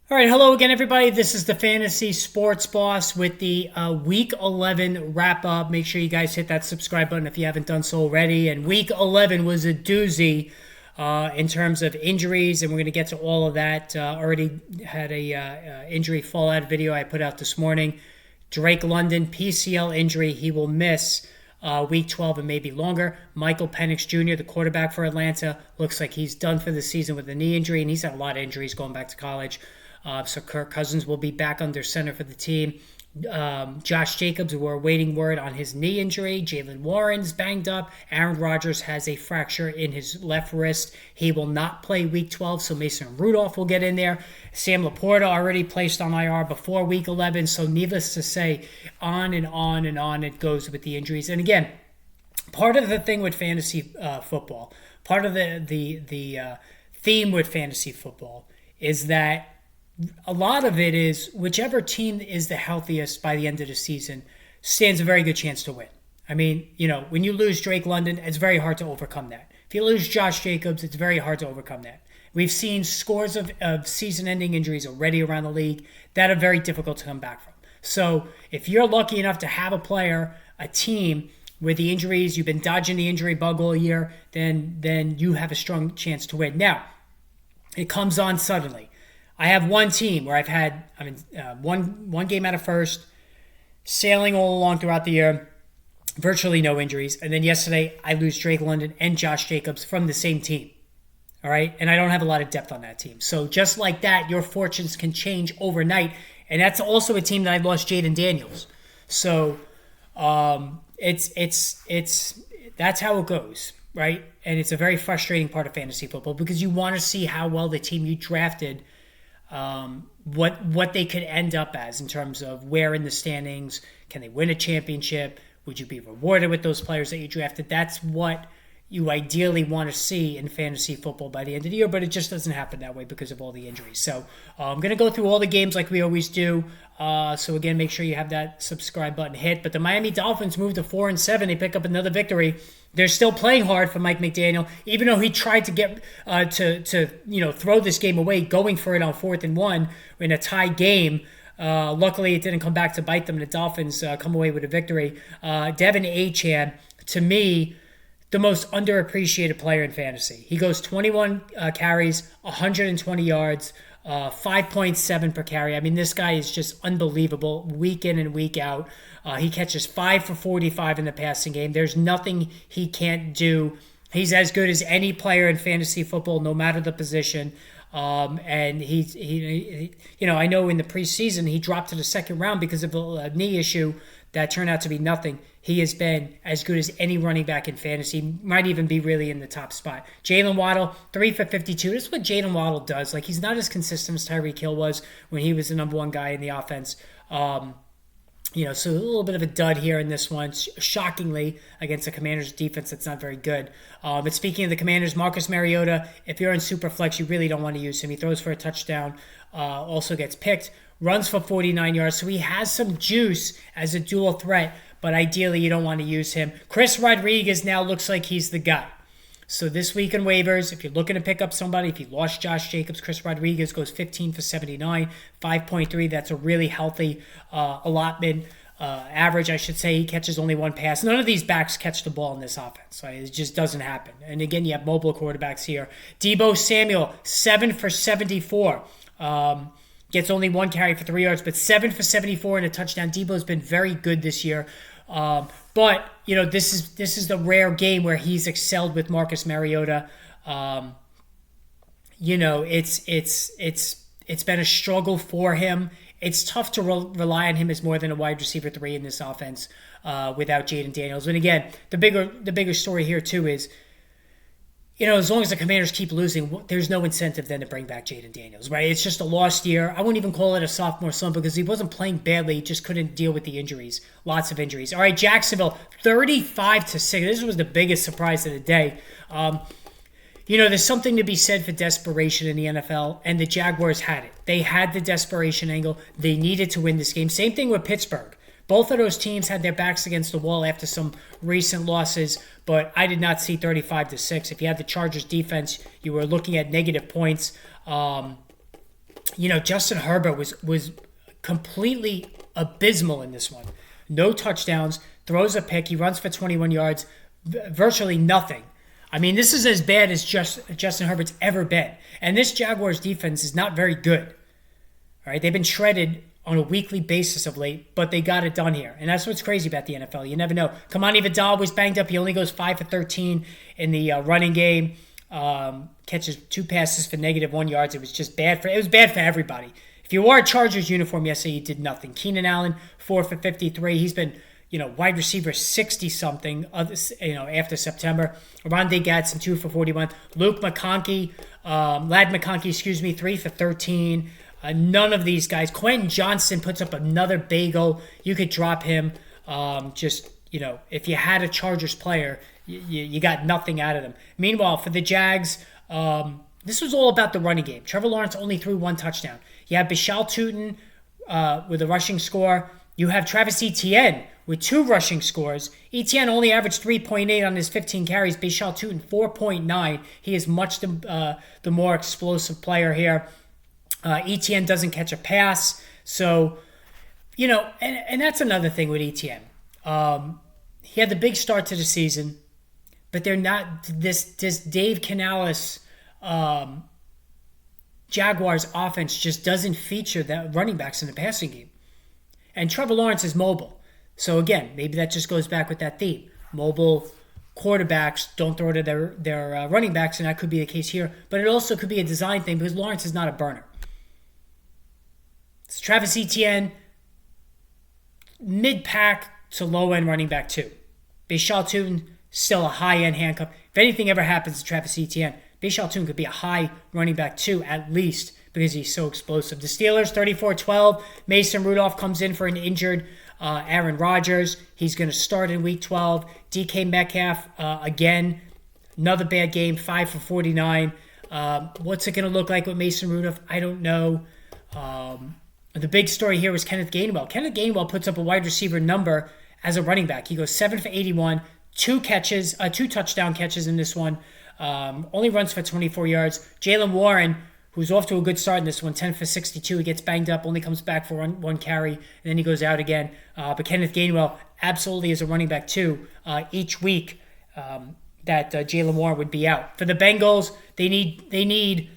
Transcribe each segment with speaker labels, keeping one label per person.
Speaker 1: All right, hello again, everybody. This is the Fantasy Sports Boss with the Week 11 wrap up. Make sure you guys hit that subscribe button if you haven't done so already. And Week 11 was a doozy in terms of injuries, and we're going to get to all of that. Already had a injury fallout video I put out this morning. Drake London, PCL injury. He will miss Week 12 and maybe longer. Michael Penix Jr., the quarterback for Atlanta, looks like he's done for the season with a knee injury, and he's had a lot of injuries going back to college. So Kirk Cousins will be back under center for the team. Josh Jacobs, we're awaiting word on his knee injury. Jalen Warren's banged up. Aaron Rodgers has a fracture in his left wrist. He will not play Week 12, so Mason Rudolph will get in there. Sam Laporta already placed on IR before Week 11, so needless to say, on and on and on it goes with the injuries. And again, part of the thing with fantasy football, part of the theme with fantasy football is that a lot of it is whichever team is the healthiest by the end of the season stands a very good chance to win. I mean, when you lose Drake London, it's very hard to overcome that. If you lose Josh Jacobs, it's very hard to overcome that. We've seen scores of season-ending injuries already around the league that are very difficult to come back from. So if you're lucky enough to have a team with the injuries, you've been dodging the injury bug all year, then you have a strong chance to win. Now, it comes on suddenly. I have one team where I've had one game out of first, sailing all along throughout the year, virtually no injuries. And then yesterday, I lose Drake London and Josh Jacobs from the same team. All right? And I don't have a lot of depth on that team. So just like that, your fortunes can change overnight. And that's also a team that I lost Jaden Daniels. So it's that's how it goes, right? And it's a very frustrating part of fantasy football because you want to see how well the team you drafted what they could end up as in terms of where in the standings, can they win a championship? Would you be rewarded with those players that you drafted? That's what you ideally want to see in fantasy football by the end of the year, but it just doesn't happen that way because of all the injuries. So I'm going to go through all the games like we always do. So again, make sure you have that subscribe button hit. But the Miami Dolphins moved to 4-7. They pick up another victory. They're still playing hard for Mike McDaniel, even though he tried to get to throw this game away, going for it on 4th and 1 in a tie game. Luckily, it didn't come back to bite them. The Dolphins come away with a victory. Devin Achane, to me, the most underappreciated player in fantasy. He goes 21 carries, 120 yards, 5.7 per carry. I mean, this guy is just unbelievable week in and week out. He catches 5 for 45 in the passing game. There's nothing he can't do. He's as good as any player in fantasy football, no matter the position. And he I know in the preseason he dropped to the second round because of a knee issue that turned out to be nothing. He has been as good as any running back in fantasy. Might even be really in the top spot. Jalen Waddle, 3 for 52. This is what Jalen Waddle does. Like, he's not as consistent as Tyreek Hill was when he was the number one guy in the offense. So a little bit of a dud here in this one, shockingly, against the Commanders' defense that's not very good. But speaking of the Commanders, Marcus Mariota, if you're in Superflex, you really don't want to use him. He throws for a touchdown, also gets picked, runs for 49 yards. So he has some juice as a dual threat, but ideally you don't want to use him. Chris Rodriguez now looks like he's the guy. So this week in waivers, if you're looking to pick up somebody, if you lost Josh Jacobs, Chris Rodriguez goes 15 for 79, 5.3. That's a really healthy allotment. Average, I should say. He catches only one pass. None of these backs catch the ball in this offense. Right? It just doesn't happen. And again, you have mobile quarterbacks here. Deebo Samuel, 7 for 74. Gets only one carry for 3 yards, but 7 for 74 and a touchdown. Deebo's been very good this year. But this is the rare game where he's excelled with Marcus Mariota. It's been a struggle for him. It's tough to rely on him as more than a wide receiver 3 in this offense without Jaden Daniels. And again, the bigger story here too is, as long as the Commanders keep losing, there's no incentive then to bring back Jaden Daniels, right? It's just a lost year. I wouldn't even call it a sophomore slump because he wasn't playing badly. He just couldn't deal with the injuries. Lots of injuries. All right, Jacksonville, 35-6. This was the biggest surprise of the day. There's something to be said for desperation in the NFL, and the Jaguars had it. They had the desperation angle. They needed to win this game. Same thing with Pittsburgh. Both of those teams had their backs against the wall after some recent losses, but I did not see 35-6. If you had the Chargers defense, you were looking at negative points. Justin Herbert was completely abysmal in this one. No touchdowns, throws a pick, he runs for 21 yards, virtually nothing. I mean, this is as bad as Justin Herbert's ever been. And this Jaguars defense is not very good. All right, they've been shredded on a weekly basis of late, but they got it done here. And that's what's crazy about the NFL. You never know. Kamani Vidal was banged up. He only goes 5 for 13 in the running game. Catches 2 passes for -1 yards. It was just bad for everybody. If you wore a Chargers uniform yesterday, you did nothing. Keenan Allen, 4 for 53. He's been, wide receiver 60-something, after September. Rondé Gadsden, 2 for 41. Lad McConkey, 3 for 13. None of these guys. Quentin Johnston puts up another bagel. You could drop him. If you had a Chargers player, you got nothing out of them. Meanwhile, for the Jags, this was all about the running game. Trevor Lawrence only threw 1 touchdown. You have Bishal Tootin with a rushing score. You have Travis Etienne with 2 rushing scores. Etienne only averaged 3.8 on his 15 carries. Bishal Tootin, 4.9. He is much the more explosive player here. Etienne doesn't catch a pass. So, and that's another thing with Etienne. He had the big start to the season, but they're not this Dave Canales Jaguars offense just doesn't feature the running backs in the passing game. And Trevor Lawrence is mobile. So again, maybe that just goes back with that theme. Mobile quarterbacks don't throw to their running backs, and that could be the case here. But it also could be a design thing because Lawrence is not a burner. It's Travis Etienne, mid-pack to low-end running back 2. Bishal Tootin, still a high-end handcuff. If anything ever happens to Travis Etienne, Bishal Tootin could be a high running back 2 at least because he's so explosive. The Steelers, 34-12. Mason Rudolph comes in for an injured Aaron Rodgers. He's going to start in Week 12. DK Metcalf, again, another bad game, 5 for 49. What's it going to look like with Mason Rudolph? I don't know. The big story here was Kenneth Gainwell. Kenneth Gainwell puts up a wide receiver number as a running back. He goes 7 for 81, 2 touchdown catches in this one. Only runs for 24 yards. Jaylen Warren, who's off to a good start in this one, 10 for 62. He gets banged up, only comes back for one carry, and then he goes out again. But Kenneth Gainwell absolutely is a running back too. Each week that Jaylen Warren would be out. For the Bengals, they need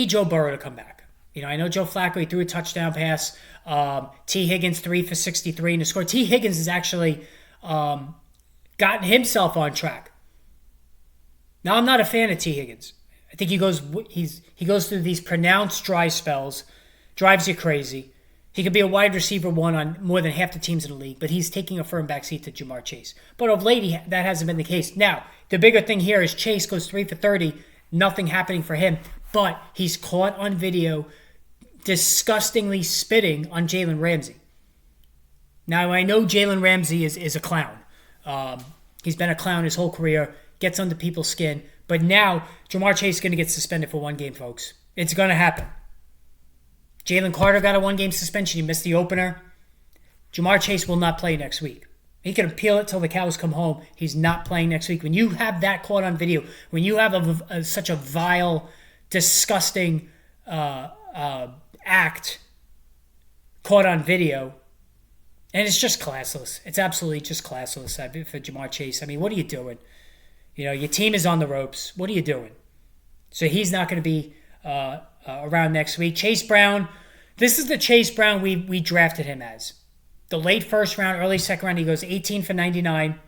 Speaker 1: Joe Burrow to come back. I know Joe Flacco, he threw a touchdown pass. T. Higgins, 3 for 63 in the score. T. Higgins has actually gotten himself on track. Now, I'm not a fan of T. Higgins. I think he goes through these pronounced dry spells, drives you crazy. He could be a wide receiver 1 on more than half the teams in the league, but he's taking a firm backseat to Jamar Chase. But of late, that hasn't been the case. Now, the bigger thing here is Chase goes 3 for 30, nothing happening for him, but he's caught on video disgustingly spitting on Jalen Ramsey. Now, I know Jalen Ramsey is a clown. He's been a clown his whole career, gets under people's skin. But now, Jamar Chase is going to get suspended for 1 game, folks. It's going to happen. Jalen Carter got a 1-game suspension. He missed the opener. Jamar Chase will not play next week. He can appeal it till the cows come home. He's not playing next week. When you have that caught on video, when you have such a vile, disgusting act caught on video, and it's just classless. It's absolutely just classless for Jamar Chase. I mean, what are you doing? Your team is on the ropes. What are you doing? So he's not going to be around next week. Chase Brown, this is the Chase Brown we drafted him as. The late first round, early second round, he goes 18 for 99.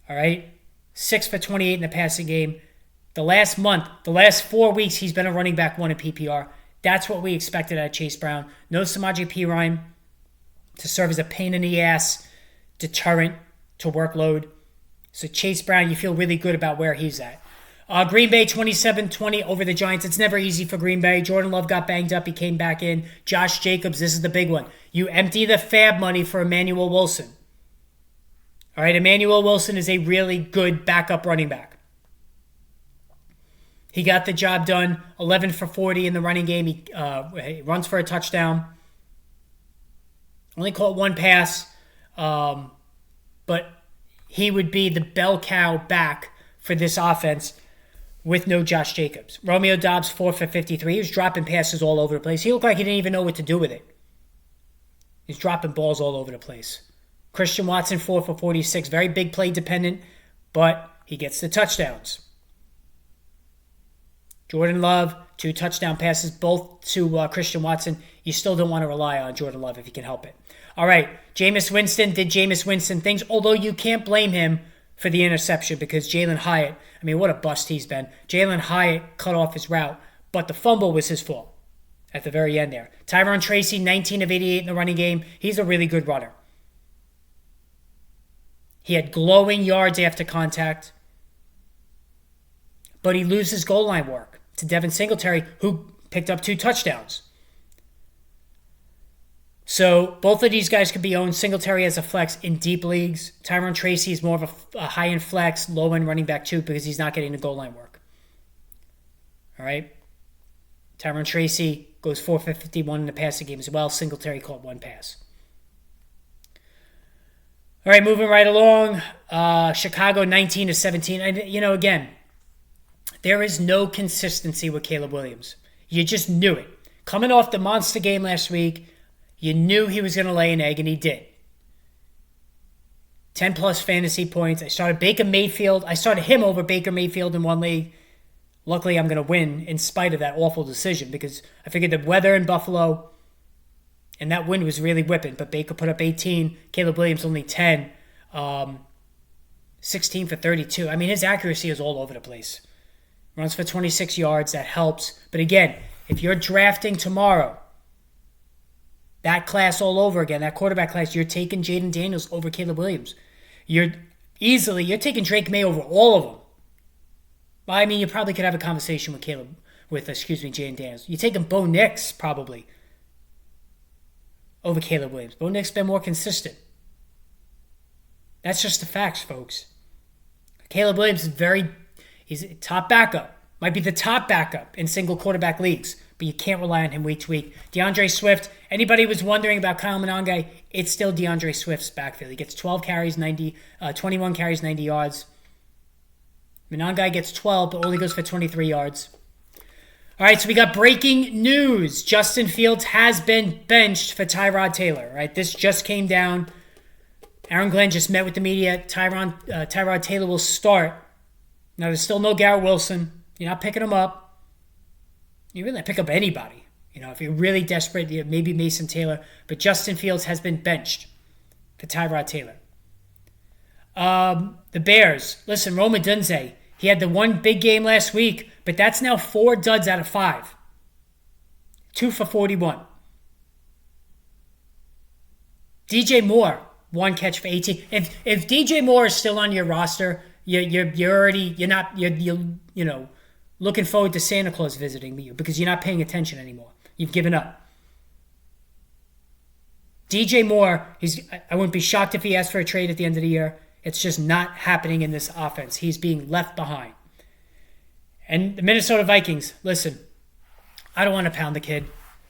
Speaker 1: All right? 6 for 28 in the passing game. The last 4 weeks, he's been a running back 1 in PPR. That's what we expected out of Chase Brown. No Samaje Perine to serve as a pain in the ass deterrent to workload. So Chase Brown, you feel really good about where he's at. Green Bay 27-20 over the Giants. It's never easy for Green Bay. Jordan Love got banged up. He came back in. Josh Jacobs, this is the big one. You empty the fab money for Emmanuel Wilson. All right, Emmanuel Wilson is a really good backup running back. He got the job done. 11 for 40 in the running game. He runs for a touchdown. Only caught 1 pass. But he would be the bell cow back for this offense. with no Josh Jacobs. Romeo Doubs, 4 for 53. He was dropping passes all over the place. He looked like he didn't even know what to do with it. He's dropping balls all over the place. Christian Watson, 4 for 46. Very big play dependent, but he gets the touchdowns. Jordan Love, 2 touchdown passes, both to Christian Watson. You still don't want to rely on Jordan Love if you can help it. All right, Jameis Winston did Jameis Winston things, although you can't blame him for the interception because Jalen Hyatt, I mean, what a bust he's been. Jalen Hyatt cut off his route, but the fumble was his fault at the very end there. Tyron Tracy, 19 of 88 in the running game. He's a really good runner. He had glowing yards after contact, but he loses goal line work to Devin Singletary, who picked up 2 touchdowns. So both of these guys could be owned. Singletary as a flex in deep leagues. Tyron Tracy is more of a high-end flex, low-end running back too because he's not getting the goal line work. All right? Tyron Tracy goes 4 for 51 in the passing game as well. Singletary caught 1 pass. All right, moving right along. Chicago 19 to 17. Again, there is no consistency with Caleb Williams. You just knew it. Coming off the monster game last week, you knew he was going to lay an egg, and he did. 10-plus fantasy points. I started Baker Mayfield. I started him over Baker Mayfield in one league. Luckily, I'm going to win in spite of that awful decision because I figured the weather in Buffalo and that wind was really whipping. But Baker put up 18. Caleb Williams only 10. 16 for 32. I mean, his accuracy is all over the place. Runs for 26 yards. That helps. But again, if you're drafting tomorrow, that class all over again, that quarterback class, you're taking Jaden Daniels over Caleb Williams. You're taking Drake May over all of them. Well, I mean, you probably could have a conversation with Jaden Daniels. You're taking Bo Nix probably over Caleb Williams. Bo Nix been more consistent. That's just the facts, folks. Caleb Williams he's a top backup. Might be the top backup in single quarterback leagues, but you can't rely on him week to week. DeAndre Swift, anybody was wondering about Kyle Monangai, it's still DeAndre Swift's backfield. He gets 21 carries, 90 yards. Monangai gets 12, but only goes for 23 yards. All right, so we got breaking news. Justin Fields has been benched for Tyrod Taylor. All right, this just came down. Aaron Glenn just met with the media. Tyrod Taylor will start. Now, there's still no Garrett Wilson. You're not picking him up. You really pick up anybody. If you're really desperate, maybe Mason Taylor. But Justin Fields has been benched for Tyrod Taylor. The Bears. Listen, Rome Odunze. He had the one big game last week, but that's now 4 duds out of 5. 2 for 41. DJ Moore, 1 catch for 18. If DJ Moore is still on your roster, you're looking forward to Santa Claus visiting you because you're not paying attention anymore. You've given up. DJ Moore, I wouldn't be shocked if he asked for a trade at the end of the year. It's just not happening in this offense. He's being left behind. And the Minnesota Vikings, listen, I don't want to pound the kid.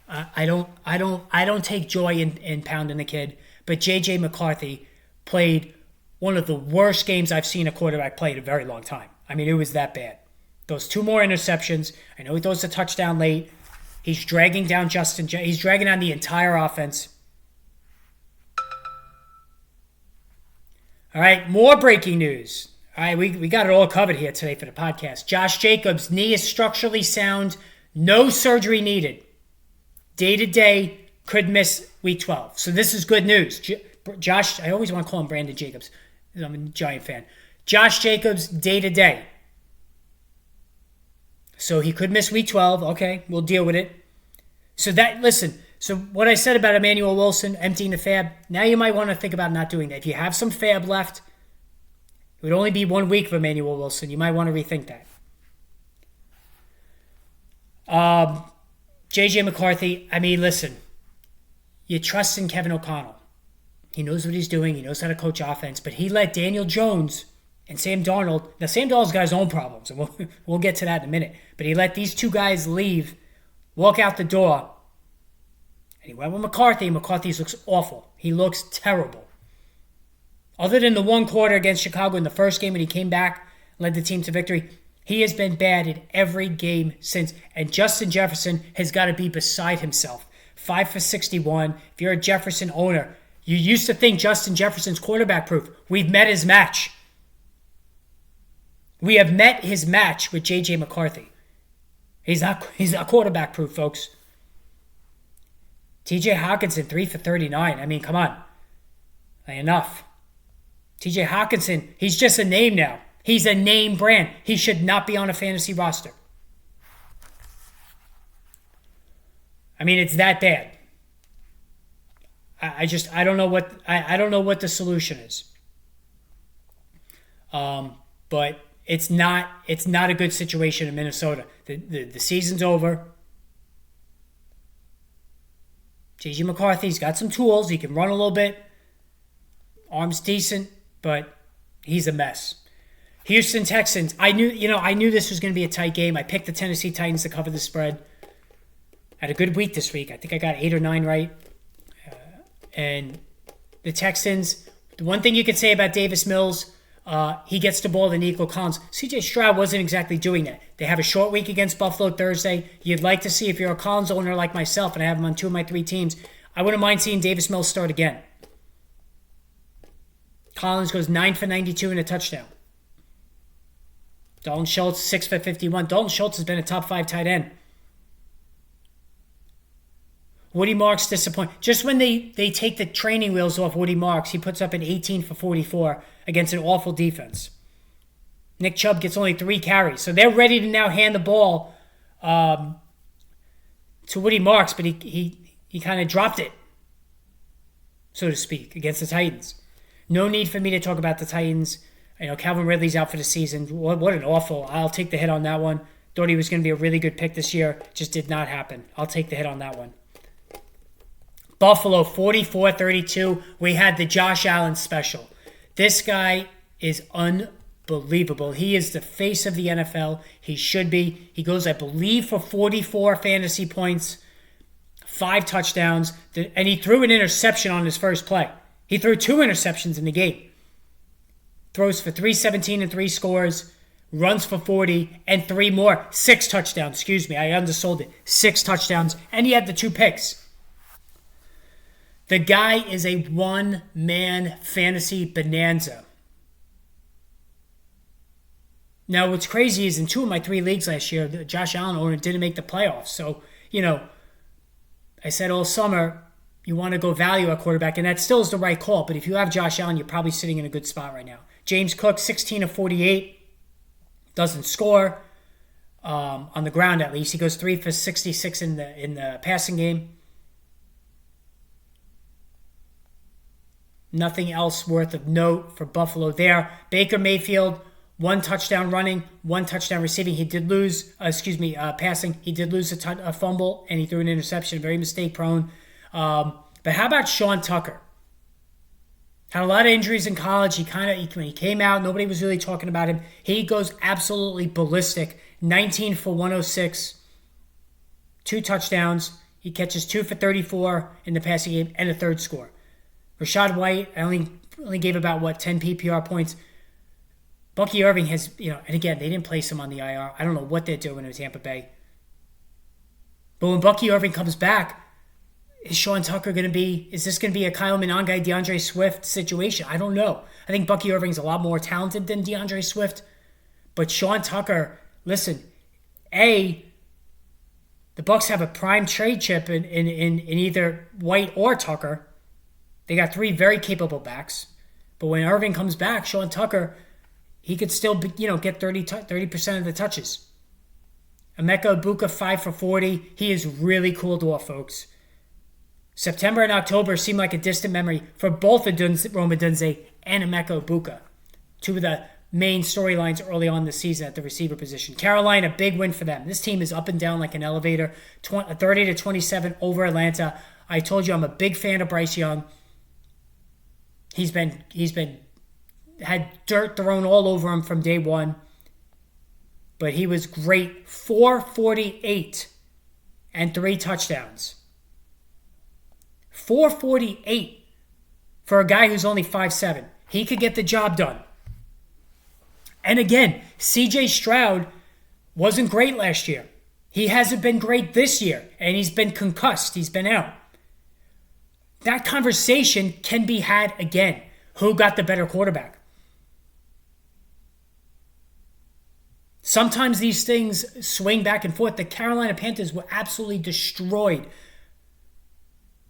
Speaker 1: I don't take joy in pounding the kid. But J.J. McCarthy played one of the worst games I've seen a quarterback play in a very long time. I mean, it was that bad. Those 2 more interceptions. I know he throws a touchdown late. He's dragging down He's dragging down the entire offense. All right, more breaking news. All right, we got it all covered here today for the podcast. Josh Jacobs' knee is structurally sound. No surgery needed. Day-to-day, could miss week 12. So this is good news. Josh, I always want to call him Brandon Jacobs. I'm a Giant fan. Josh Jacobs, day-to-day. So he could miss week 12. Okay, we'll deal with it. So what I said about Emmanuel Wilson emptying the fab, now you might want to think about not doing that. If you have some fab left, it would only be 1 week for Emmanuel Wilson. You might want to rethink that. J.J. McCarthy, I mean, listen, you trust in Kevin O'Connell. He knows what he's doing. He knows how to coach offense. But he let Daniel Jones and Sam Darnold. Now, Sam Darnold's got his own problems, and we'll get to that in a minute. But he let these 2 guys leave, walk out the door. And he went with McCarthy. McCarthy looks awful. He looks terrible. Other than the 1 quarter against Chicago in the first game when he came back, led the team to victory, He has been bad in every game since. And Justin Jefferson has got to be beside himself. 5 for 61. If you're a Jefferson owner, you used to think Justin Jefferson's quarterback proof. We've met his match. We have met his match with J.J. McCarthy. He's not quarterback proof, folks. T.J. Hawkinson, 3 for 39. I mean, come on. Enough. T.J. Hawkinson, he's just a name now. He's a name brand. He should not be on a fantasy roster. I mean, it's that bad. I don't know what the solution is. But it's not a good situation in Minnesota. The season's over. J.J. McCarthy's got some tools. He can run a little bit. Arm's decent, but he's a mess. Houston Texans. I knew this was going to be a tight game. I picked the Tennessee Titans to cover the spread. Had a good week this week. I think I got 8 or 9 right. And the Texans, the one thing you could say about Davis Mills, he gets the ball to Nico Collins. C.J. Stroud wasn't exactly doing that. They have a short week against Buffalo Thursday. You'd like to see, if you're a Collins owner like myself, and I have him on 2 of my 3 teams, I wouldn't mind seeing Davis Mills start again. Collins goes 9 for 92 and a touchdown. Dalton Schultz, 6 for 51. Dalton Schultz has been a top 5 tight end. Woody Marks disappointed. Just when they take the training wheels off Woody Marks, he puts up an 18 for 44 against an awful defense. Nick Chubb gets only 3 carries. So they're ready to now hand the ball to Woody Marks, but he kind of dropped it, so to speak, against the Titans. No need for me to talk about the Titans. Calvin Ridley's out for the season. What an awful. I'll take the hit on that one. Thought he was going to be a really good pick this year. Just did not happen. I'll take the hit on that one. Buffalo, 44-32. We had the Josh Allen special. This guy is unbelievable. He is the face of the NFL. He should be. He goes, I believe, for 44 fantasy points, 5 touchdowns, and he threw an interception on his first play. He threw 2 interceptions in the game. Throws for 317 and 3 scores, runs for 40, and 3 more. 6 touchdowns. Excuse me, I undersold it. 6 touchdowns, and he had the 2 picks. The guy is a one-man fantasy bonanza. Now, what's crazy is in 2 of my 3 leagues last year, the Josh Allen owner didn't make the playoffs. So, I said all summer, you want to go value a quarterback, and that still is the right call. But if you have Josh Allen, you're probably sitting in a good spot right now. James Cook, 16 of 48, doesn't score on the ground at least. He goes 3 for 66 in the passing game. Nothing else worth of note for Buffalo there. Baker Mayfield, 1 touchdown running, 1 touchdown receiving. He did lose, passing. He did lose a fumble, and he threw an interception. Very mistake prone. But how about Sean Tucker? Had a lot of injuries in college. When he came out, nobody was really talking about him. He goes absolutely ballistic. 19 for 106, 2 touchdowns. He catches 2 for 34 in the passing game and a 3rd score. Rashad White, I only gave about, 10 PPR points. Bucky Irving has, and again, they didn't place him on the IR. I don't know what they're doing in Tampa Bay. But when Bucky Irving comes back, is Sean Tucker is this going to be a Kyle Monangai, DeAndre Swift situation? I don't know. I think Bucky Irving's a lot more talented than DeAndre Swift. But Sean Tucker, listen, the Bucs have a prime trade chip in either White or Tucker. They got 3 very capable backs. But when Irving comes back, Sean Tucker, he could still get 30% of the touches. Emeka Ibuka, 5 for 40. He is really cooled off, folks. September and October seem like a distant memory for both Rome Odunze and Emeka Ibuka. 2 of the main storylines early on this season at the receiver position. Carolina, big win for them. This team is up and down like an elevator. 30-27 over Atlanta. I told you I'm a big fan of Bryce Young. He's had dirt thrown all over him from day one. But he was great. 448 and 3 touchdowns. 448 for a guy who's only 5'7". He could get the job done. And again, CJ Stroud wasn't great last year. He hasn't been great this year, and he's been concussed. He's been out. That conversation can be had again. Who got the better quarterback? Sometimes these things swing back and forth. The Carolina Panthers were absolutely destroyed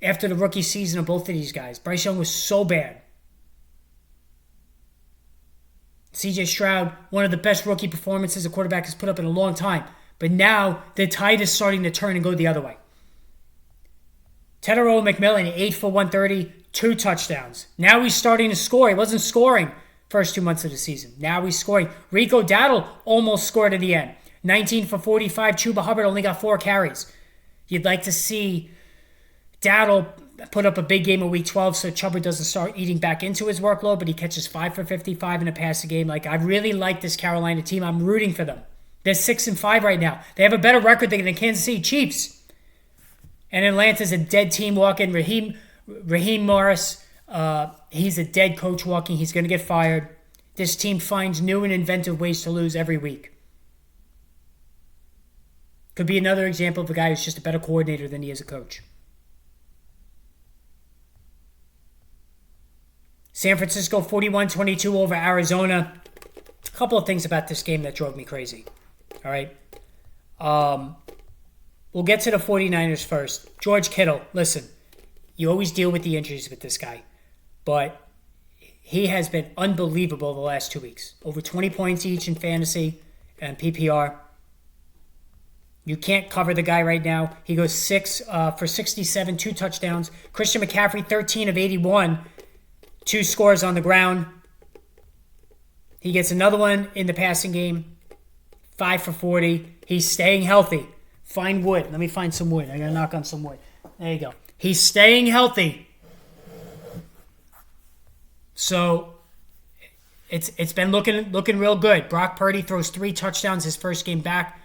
Speaker 1: after the rookie season of both of these guys. Bryce Young was so bad. CJ Stroud, one of the best rookie performances a quarterback has put up in a long time. But now the tide is starting to turn and go the other way. Tedero McMillan, 8 for 130, 2 touchdowns. Now he's starting to score. He wasn't scoring first 2 months of the season. Now he's scoring. Rico Dowdle almost scored at the end. 19 for 45. Chuba Hubbard only got 4 carries. You'd like to see Dowdle put up a big game in Week 12 so Chuba doesn't start eating back into his workload, but he catches 5 for 55 in a passing game. Like, I really like this Carolina team. I'm rooting for them. They're 6-5 right now. They have a better record than the Kansas City Chiefs. And Atlanta's a dead team walking. Raheem Morris, he's a dead coach walking. He's going to get fired. This team finds new and inventive ways to lose every week. Could be another example of a guy who's just a better coordinator than he is a coach. San Francisco 41-22 over Arizona. A couple of things about this game that drove me crazy. All right. We'll get to the 49ers first. George Kittle, listen, you always deal with the injuries with this guy, but he has been unbelievable the last 2 weeks. Over 20 points each in fantasy and PPR. You can't cover the guy right now. He goes 6 for 67, 2 touchdowns. Christian McCaffrey, 13 of 81, 2 scores on the ground. He gets another one in the passing game, 5 for 40. He's staying healthy. Find wood. Let me find some wood. I got to knock on some wood. There you go. He's staying healthy. So it's been looking real good. Brock Purdy throws 3 touchdowns his first game back.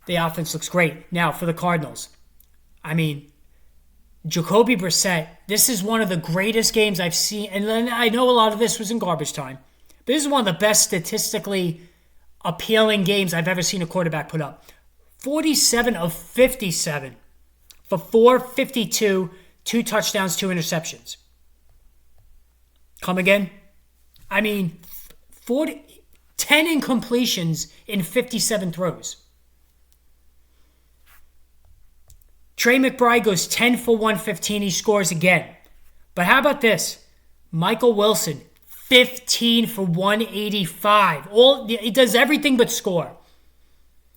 Speaker 1: The offense looks great. Now, for the Cardinals. I mean, Jacoby Brissett, this is one of the greatest games I've seen. And I know a lot of this was in garbage time. But this is one of the best statistically appealing games I've ever seen a quarterback put up. 47 of 57 for 452, 2 touchdowns, 2 interceptions. Come again? I mean, 10 incompletions in 57 throws. Trey McBride goes 10 for 115. He scores again. But how about this? Michael Wilson, 15 for 185. He does everything but score.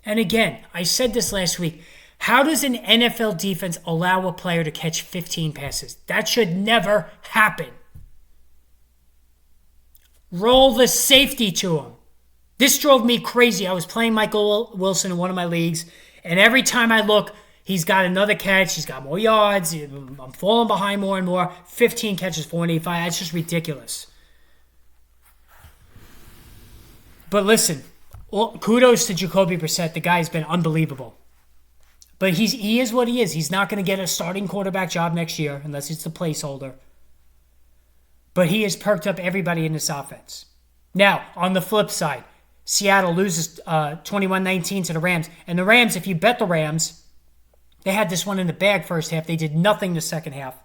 Speaker 1: And again, I said this last week. How does an NFL defense allow a player to catch 15 passes? That should never happen. Roll the safety to him. This drove me crazy. I was playing Michael Wilson in one of my leagues, and every time I look, he's got another catch. He's got more yards. I'm falling behind more and more. 15 catches, 485. That's just ridiculous. But listen, kudos to Jacoby Brissett. The guy's been unbelievable. But he is what he is. He's not going to get a starting quarterback job next year unless it's the placeholder. But he has perked up everybody in this offense. Now, on the flip side, Seattle loses 21-19 to the Rams. And the Rams, if you bet the Rams, they had this one in the bag first half. They did nothing the second half.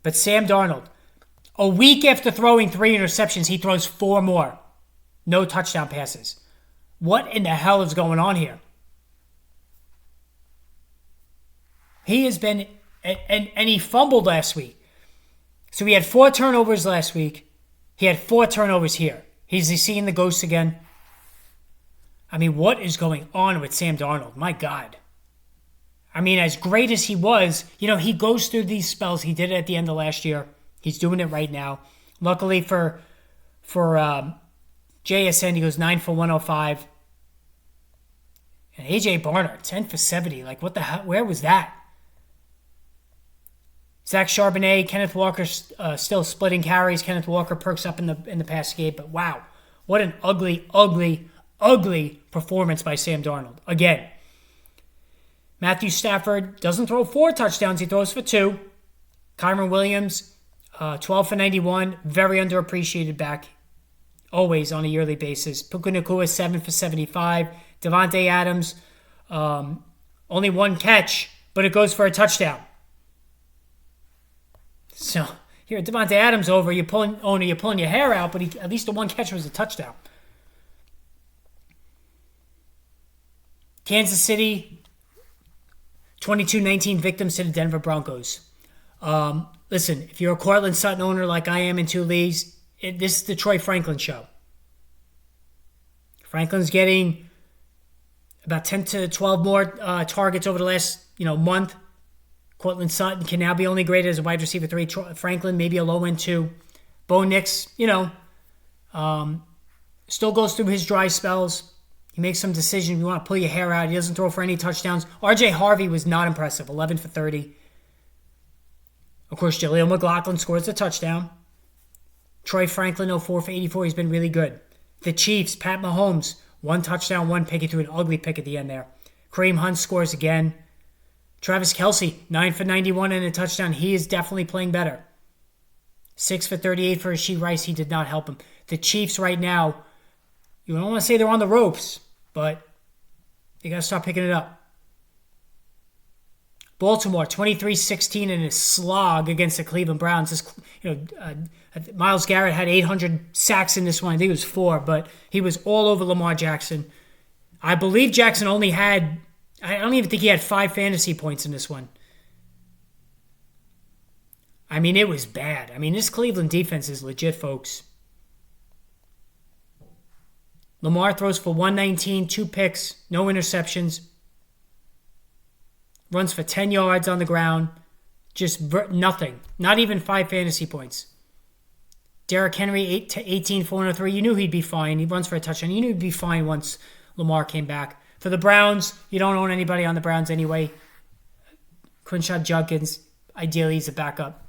Speaker 1: But Sam Darnold, a week after throwing 3 interceptions, he throws 4 more. No touchdown passes. What in the hell is going on here? He has been, and he fumbled last week. So he had 4 turnovers last week. He had 4 turnovers here. Is he seeing the ghosts again? I mean, what is going on with Sam Darnold? My God. I mean, as great as he was, he goes through these spells. He did it at the end of last year. He's doing it right now. Luckily for JSN, he goes 9 for 105. And A.J. Barnard, 10 for 70. Like, what the hell? Where was that? Zach Charbonnet, Kenneth Walker still splitting carries. Kenneth Walker perks up in the pass game. But wow, what an ugly, ugly, ugly performance by Sam Darnold. Again, Matthew Stafford doesn't throw 4 touchdowns. He throws for 2. Kyron Williams, 12 for 91. Very underappreciated back. always on a yearly basis. Puka Nacua, 7 for 75. Devontae Adams, only one catch, but it goes for a touchdown. So here, Devontae Adams over, you're pulling your hair out, but at least the one catch was a touchdown. Kansas City, 22-19 victims to the Denver Broncos. Listen, if you're a Cortland Sutton owner like I am in 2 leagues, this is the Troy Franklin show. Franklin's getting about 10 to 12 more targets over the last month. Cortland Sutton can now be only graded as a wide receiver 3. Franklin, maybe a low end 2. Bo Nix, still goes through his dry spells. He makes some decisions. You want to pull your hair out. He doesn't throw for any touchdowns. R.J. Harvey was not impressive, 11 for 30. Of course, Jaleel McLaughlin scores a touchdown. Troy Franklin, 04 for 84. He's been really good. The Chiefs, Pat Mahomes, 1 touchdown, 1 pick. He threw an ugly pick at the end there. Kareem Hunt scores again. Travis Kelce, 9 for 91 and a touchdown. He is definitely playing better. 6 for 38 for Rashee Rice. He did not help him. The Chiefs right now, you don't want to say they're on the ropes, but they got to start picking it up. Baltimore, 23-16 in a slog against the Cleveland Browns. Myles Garrett had 800 sacks in this one. I think it was 4, but he was all over Lamar Jackson. I believe Jackson only had, I don't even think he had 5 fantasy points in this one. I mean, it was bad. I mean, this Cleveland defense is legit, folks. Lamar throws for 119, 2 picks, no interceptions. Runs for 10 yards on the ground. Just nothing. Not even 5 fantasy points. Derrick Henry, 18, 403. You knew he'd be fine. He runs for a touchdown. You knew he'd be fine once Lamar came back. For the Browns, you don't own anybody on the Browns anyway. Crenshaw Junkins, ideally he's a backup.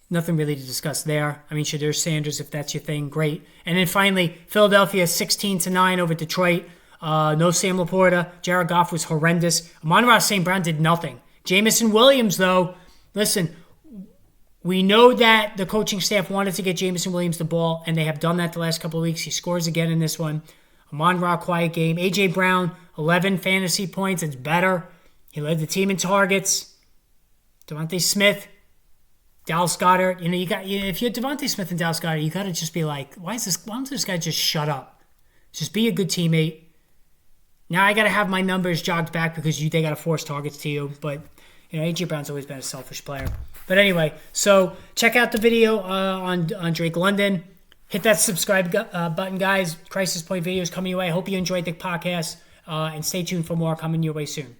Speaker 1: Nothing really to discuss there. I mean, Shadur Sanders, if that's your thing, great. And then finally, Philadelphia 16-9 over Detroit. No Sam Laporta. Jared Goff was horrendous. Amon-Ra St. Brown did nothing. Jamison Williams, though, listen, we know that the coaching staff wanted to get Jamison Williams the ball, and they have done that the last couple of weeks. He scores again in this one. Amon-Ra, quiet game. A.J. Brown, 11 fantasy points. It's better. He led the team in targets. Devontae Smith, Dallas Goedert. If you're Devontae Smith and Dallas Goedert, you got to just be like, why don't this guy just shut up? Just be a good teammate. Now I got to have my numbers jogged back because they got to force targets to you. But, A.J. Brown's always been a selfish player. But anyway, so check out the video on Drake London. Hit that subscribe button, guys. Crisis Point videos coming your way. I hope you enjoyed the podcast. And stay tuned for more coming your way soon.